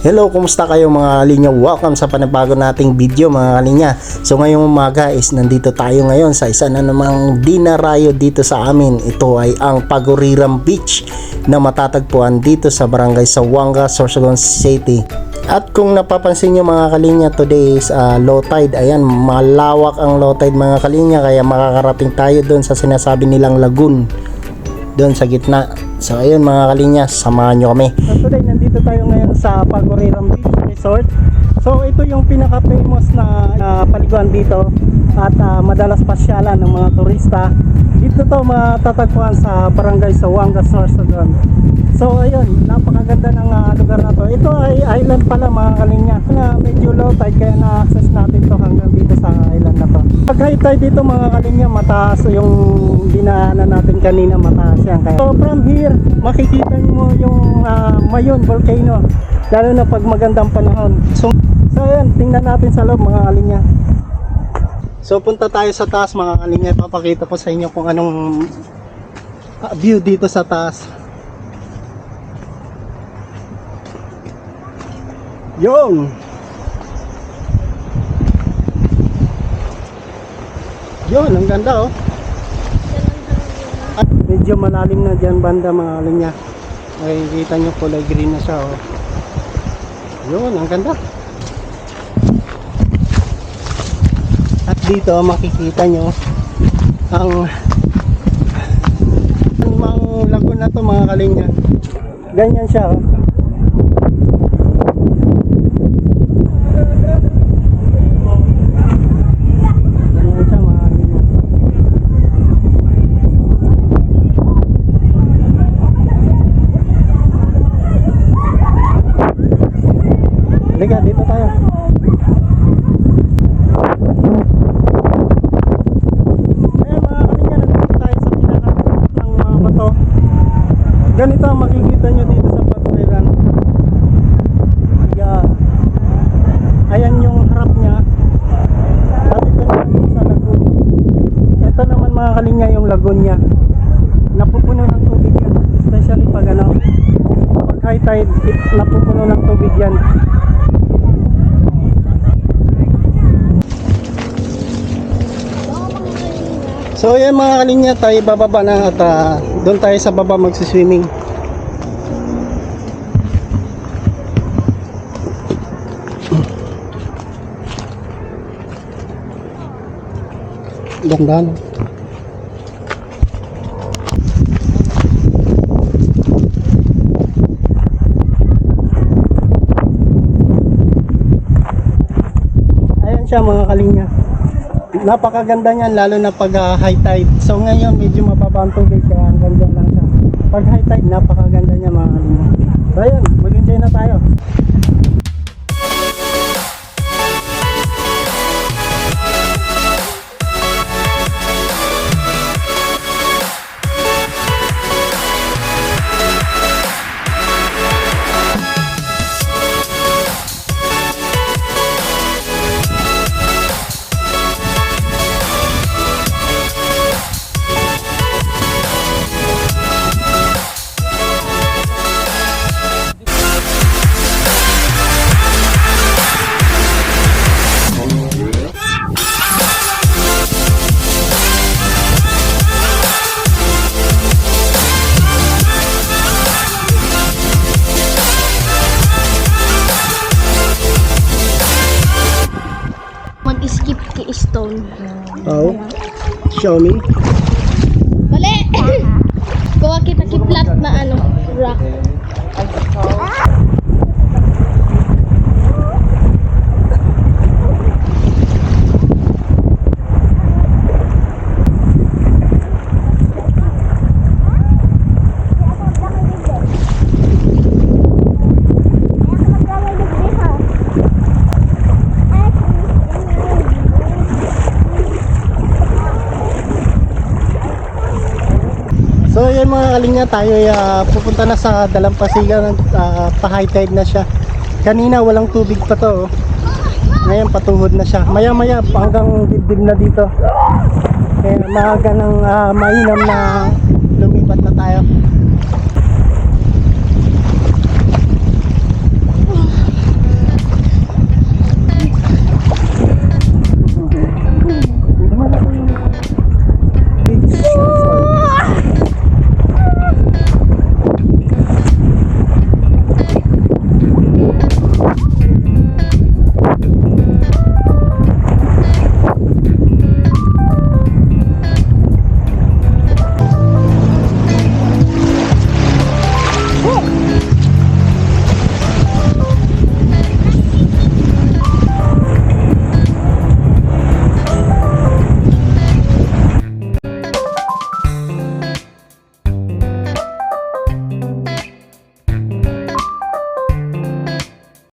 Hello, kumusta kayo mga kalinya? Welcome sa panabago nating video mga kalinya. So ngayong umaga is nandito tayo ngayon sa isa na namang dinarayo dito sa amin. Ito ay ang Paguriram Beach na matatagpuan dito sa Barangay Sawanga, Sorsogon City. At kung napapansin nyo mga kalinya, today is low tide. Ayan, malawak ang low tide mga kalinya, kaya makakarating tayo doon sa sinasabi nilang lagoon doon sa gitna. So ayun mga kalinya, samahan nyo kami. So today nandito tayo ngayon sa Paguriram Beach Resort. So ito yung pinaka-famous na paliguan dito at madalas pasyalan ng mga turista. Dito to matatagpuan sa Barangay Sawanga, Sorsogon. So ayun, napakaganda ng lugar na to. Ito ay island pala mga kalinya, na medyo low tide kaya na-access natin to hanggang dito sa island na to. Pag high tide dito mga kalinya, mataas yung dinaanan natin kanina, mataas yan. Kaya so from here, makikita mo yung Mayon Volcano, lalo na pag magandang panahon. So ayun, tingnan natin sa loob mga kalinya. So punta tayo sa taas mga kalinya, papakita ko sa inyo kung anong view dito sa taas. Yung yun, ang ganda oh. At medyo malalim na dyan banda mga kalinya. Makikita nyo kulay green na siya oh. Yun, ang ganda. At dito makikita nyo ang lagoon na to mga kalinya. Ganyan siya oh. Liga, dito tayo. Ayan mga kalinya, nandito tayo sa pinakataas ng mga bato. Ganito ang makikita nyo dito sa Paguriram. Ayan yung harap nya. At ito naman sa lagoon. Ito naman mga kalinya yung lagoon nya. Napupuno ng tubig yan. Especially pag pag high tide, napupuno ng tubig yan. So yan mga kalinya, tayo bababa na at doon tayo sa baba magsiswimming. Ganda no? Ayan siya mga kalinya. Napakaganda niyan lalo na pag high tide. So ngayon medyo mababa ang tubig kaya hanggang dyan lang siya. Pag high tide napakaganda niya mga kalinya. So ayun, mag-enjoy na tayo. Mag-skip kay stone. Oh, show me. Bale! Kuha kita kiplat na rock. mga kalinga, tayo ay pupunta na sa Dalampasigan. Pa-high tide na siya. Kanina walang tubig pa to. Ngayon patuhod na siya. Maya maya hanggang dibdib na dito. Kaya maaga ng mainam na lumipat na tayo.